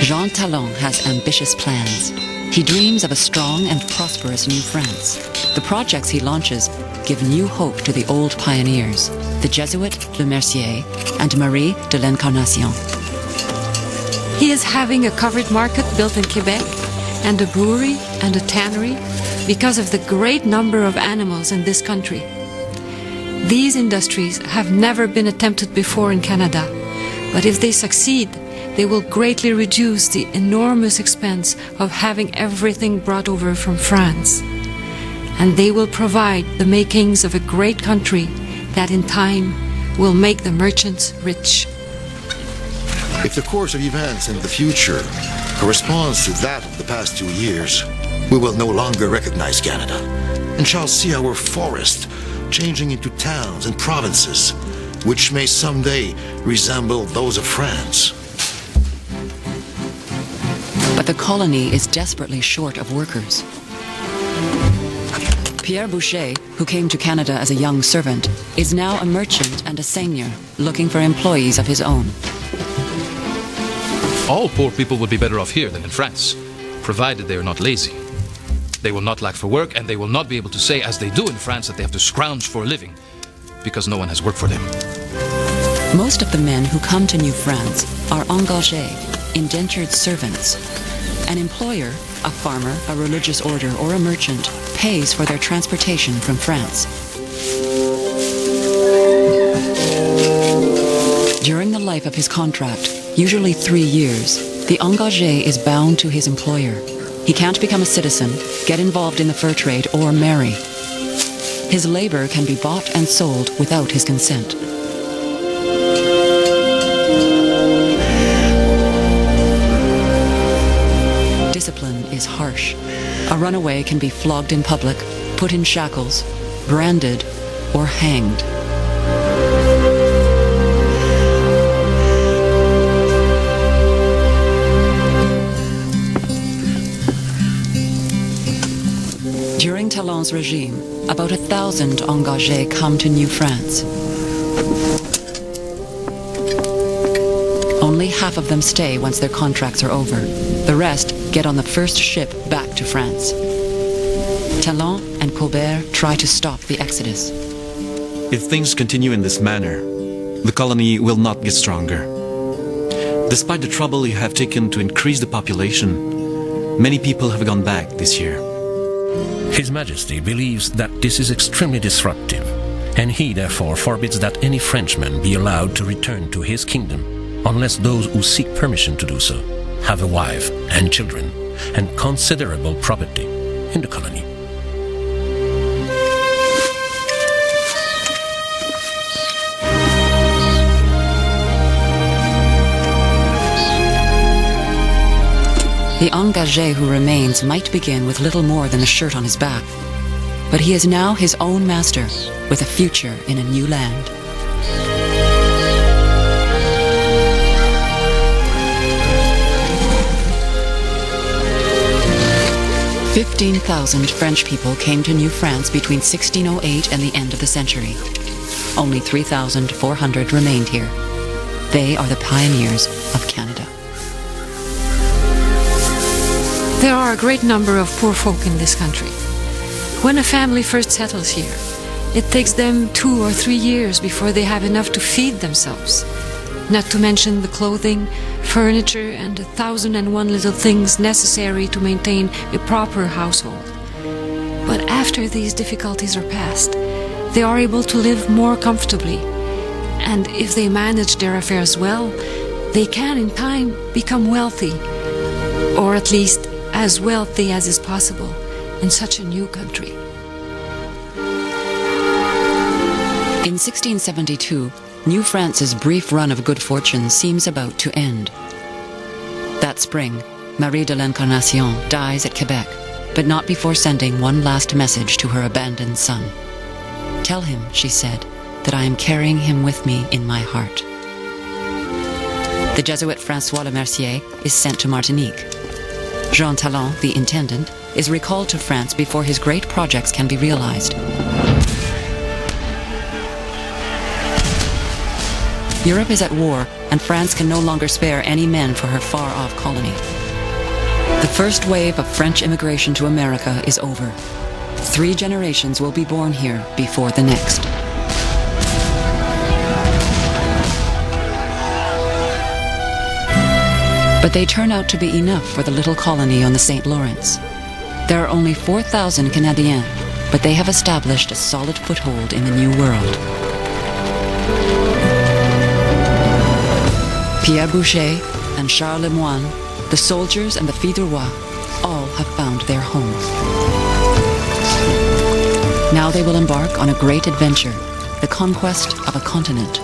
Jean Talon has ambitious plans. He dreams of a strong and prosperous New France. The projects he launches give new hope to the old pioneers, the Jesuit Le Mercier and Marie de l'Incarnation. He is having a covered market built in Quebec and a brewery and a tannery because of the great number of animals in this country. These industries have never been attempted before in Canada, but if they succeed, they will greatly reduce the enormous expense of having everything brought over from France. And they will provide the makings of a great country that in time will make the merchants rich. If the course of events in the future corresponds to that of the past 2 years, we will no longer recognize Canada and shall see our forest changing into towns and provinces, which may someday resemble those of France. But the colony is desperately short of workers. Pierre Boucher, who came to Canada as a young servant, is now a merchant and a seigneur looking for employees of his own. All poor people would be better off here than in France, provided they are not lazy. They will not lack for work, and they will not be able to say, as they do in France, that they have to scrounge for a living, because no one has work for them. Most of the men who come to New France are engagés, indentured servants. An employer, a farmer, a religious order, or a merchant, pays for their transportation from France. During the life of his contract, usually 3 years, the engagé is bound to his employer. He can't become a citizen, get involved in the fur trade, or marry. His labor can be bought and sold without his consent. Discipline is harsh. A runaway can be flogged in public, put in shackles, branded, or hanged. During Talon's regime, about 1,000 engagés come to New France. Only half of them stay once their contracts are over. The rest get on the first ship back to France. Talon and Colbert try to stop the exodus. If things continue in this manner, the colony will not get stronger. Despite the trouble you have taken to increase the population, many people have gone back this year. His Majesty believes that this is extremely disruptive, and he therefore forbids that any Frenchman be allowed to return to his kingdom unless those who seek permission to do so have a wife and children and considerable property in the colony. The engagé who remains might begin with little more than a shirt on his back, but he is now his own master with a future in a new land. "15,000 French people came to New France between 1608 and the end of the century. Only 3,400 remained here. They are the pioneers of Canada." There are a great number of poor folk in this country. When a family first settles here, it takes them 2 or 3 years before they have enough to feed themselves, not to mention the clothing, furniture, and 1,001 little things necessary to maintain a proper household. But after these difficulties are past, they are able to live more comfortably, and if they manage their affairs well, they can in time become wealthy, or at least as wealthy as is possible in such a new country. In 1672, New France's brief run of good fortune seems about to end. That spring, Marie de l'Incarnation dies at Quebec, but not before sending one last message to her abandoned son. "Tell him," she said, "that I am carrying him with me in my heart." The Jesuit François Le Mercier is sent to Martinique. Jean Talon, the intendant, is recalled to France before his great projects can be realized. Europe is at war, and France can no longer spare any men for her far-off colony. The first wave of French immigration to America is over. 3 generations will be born here before the next. But they turn out to be enough for the little colony on the St. Lawrence. There are only 4,000 Canadiens, but they have established a solid foothold in the New World. Pierre Boucher and Charles Le Moyne, the soldiers and the filles du roi, all have found their home. Now they will embark on a great adventure, the conquest of a continent.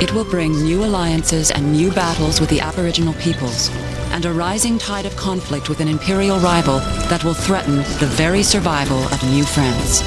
It will bring new alliances and new battles with the Aboriginal peoples, and a rising tide of conflict with an imperial rival that will threaten the very survival of New France.